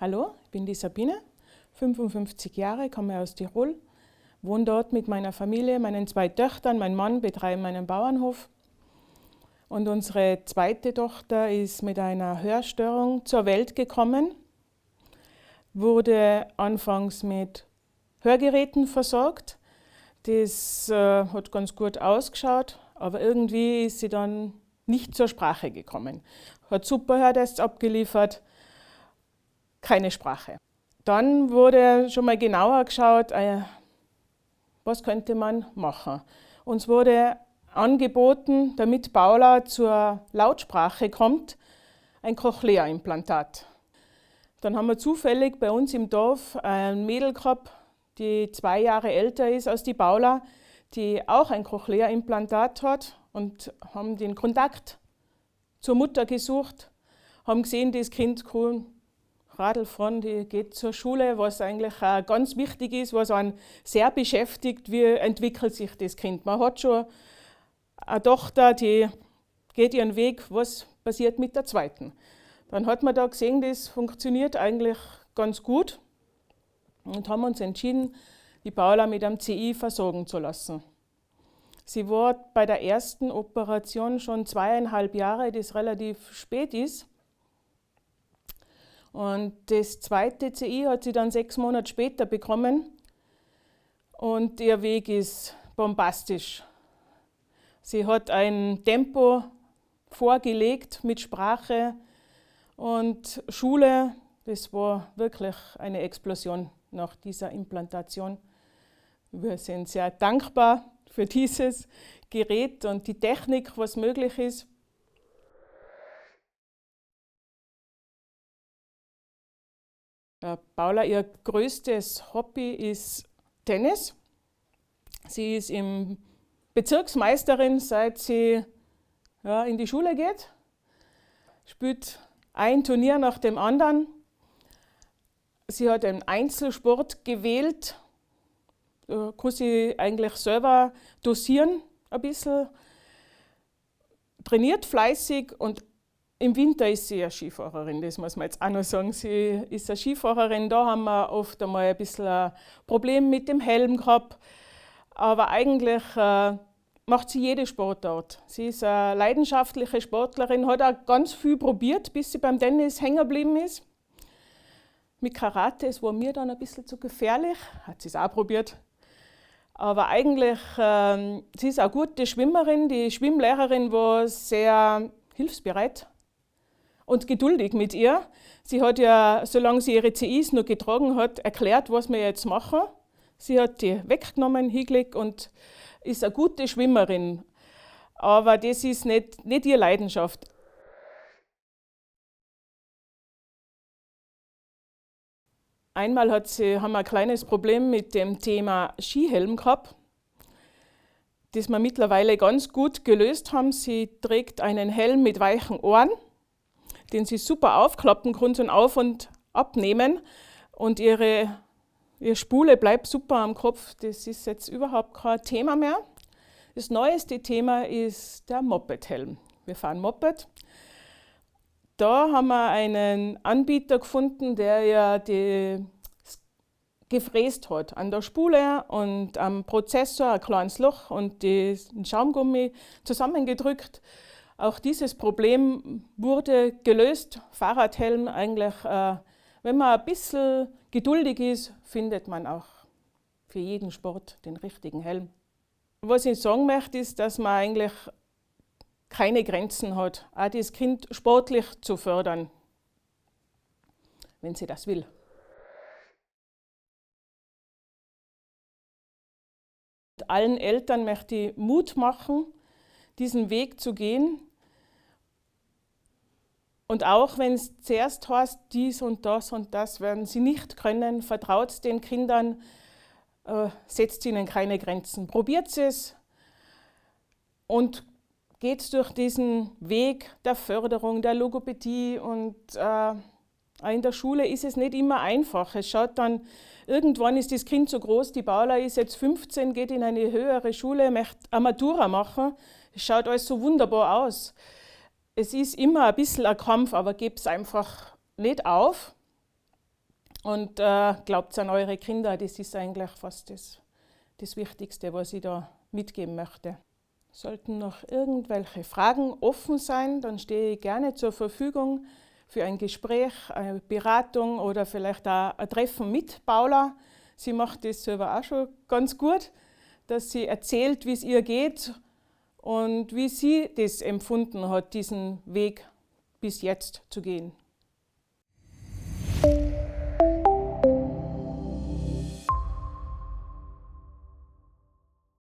Hallo, ich bin die Sabine, 55 Jahre, komme aus Tirol, wohne dort mit meiner Familie, meinen 2 Töchtern, mein Mann betreiben einen Bauernhof. Und unsere zweite Tochter ist mit einer Hörstörung zur Welt gekommen, wurde anfangs mit Hörgeräten versorgt. Das hat ganz gut ausgeschaut, aber irgendwie ist sie dann nicht zur Sprache gekommen. Hat super Hörtests abgeliefert, keine Sprache. Dann wurde schon mal genauer geschaut, was könnte man machen. Uns wurde angeboten, damit Paula zur Lautsprache kommt, ein Cochlea-Implantat. Dann haben wir zufällig bei uns im Dorf ein Mädel gehabt, die 2 Jahre älter ist als die Paula, die auch ein Cochlea-Implantat hat, und haben den Kontakt zur Mutter gesucht, haben gesehen, das Kind kann Radl fahren, die geht zur Schule, was eigentlich auch ganz wichtig ist, was einen sehr beschäftigt, wie entwickelt sich das Kind. Man hat schon eine Tochter, die geht ihren Weg, was passiert mit der zweiten. Dann hat man da gesehen, das funktioniert eigentlich ganz gut, und haben uns entschieden, die Paula mit einem CI versorgen zu lassen. Sie war bei der ersten Operation schon 2,5 Jahre, das relativ spät ist. Und das zweite CI hat sie dann 6 Monate später bekommen, und ihr Weg ist bombastisch. Sie hat ein Tempo vorgelegt mit Sprache und Schule. Das war wirklich eine Explosion nach dieser Implantation. Wir sind sehr dankbar für dieses Gerät und die Technik, was möglich ist. Paula, ihr größtes Hobby ist Tennis. Sie ist Bezirksmeisterin, seit sie in die Schule geht. Spielt ein Turnier nach dem anderen. Sie hat einen Einzelsport gewählt. Kann sie eigentlich selber dosieren ein bisschen. Trainiert fleißig, und im Winter ist sie eine Skifahrerin, das muss man jetzt auch noch sagen. Sie ist eine Skifahrerin, da haben wir oft einmal ein bisschen ein Problem mit dem Helm gehabt. Aber eigentlich macht sie jede Sportart. Sie ist eine leidenschaftliche Sportlerin, hat auch ganz viel probiert, bis sie beim Tennis hängen geblieben ist. Mit Karate, es war mir dann ein bisschen zu gefährlich, hat sie es auch probiert. Aber eigentlich, sie ist eine gute Schwimmerin. Die Schwimmlehrerin war sehr hilfsbereit und geduldig mit ihr. Sie hat ja, solange sie ihre CIs noch getragen hat, erklärt, was wir jetzt machen. Sie hat die weggenommen, hingelegt, und ist eine gute Schwimmerin. Aber das ist nicht ihre Leidenschaft. Einmal haben wir ein kleines Problem mit dem Thema Skihelm gehabt, das wir mittlerweile ganz gut gelöst haben. Sie trägt einen Helm mit weichen Ohren, den sie super aufklappen kann und auf- und abnehmen. Und ihre Spule bleibt super am Kopf. Das ist jetzt überhaupt kein Thema mehr. Das neueste Thema ist der Moped-Helm. Wir fahren Moped. Da haben wir einen Anbieter gefunden, der ja gefräst hat an der Spule und am Prozessor ein kleines Loch und den Schaumgummi zusammengedrückt. Auch dieses Problem wurde gelöst. Fahrradhelm eigentlich, wenn man ein bisschen geduldig ist, findet man auch für jeden Sport den richtigen Helm. Was ich sagen möchte, ist, dass man eigentlich keine Grenzen hat, auch das Kind sportlich zu fördern, wenn sie das will. Und allen Eltern möchte ich Mut machen, diesen Weg zu gehen. Und auch wenn es zuerst heißt, dies und das werden sie nicht können, vertraut den Kindern, setzt ihnen keine Grenzen. Probiert es und geht durch diesen Weg der Förderung, der Logopädie, und in der Schule ist es nicht immer einfach. Es schaut dann, irgendwann ist das Kind so groß, die Paula ist jetzt 15, geht in eine höhere Schule, möchte eine Matura machen. Es schaut alles so wunderbar aus. Es ist immer ein bisschen ein Kampf, aber gebt es einfach nicht auf. Und glaubt an eure Kinder, das ist eigentlich fast das Wichtigste, was ich da mitgeben möchte. Sollten noch irgendwelche Fragen offen sein, dann stehe ich gerne zur Verfügung für ein Gespräch, eine Beratung oder vielleicht auch ein Treffen mit Paula. Sie macht das selber auch schon ganz gut, dass sie erzählt, wie es ihr geht und wie sie das empfunden hat, diesen Weg bis jetzt zu gehen.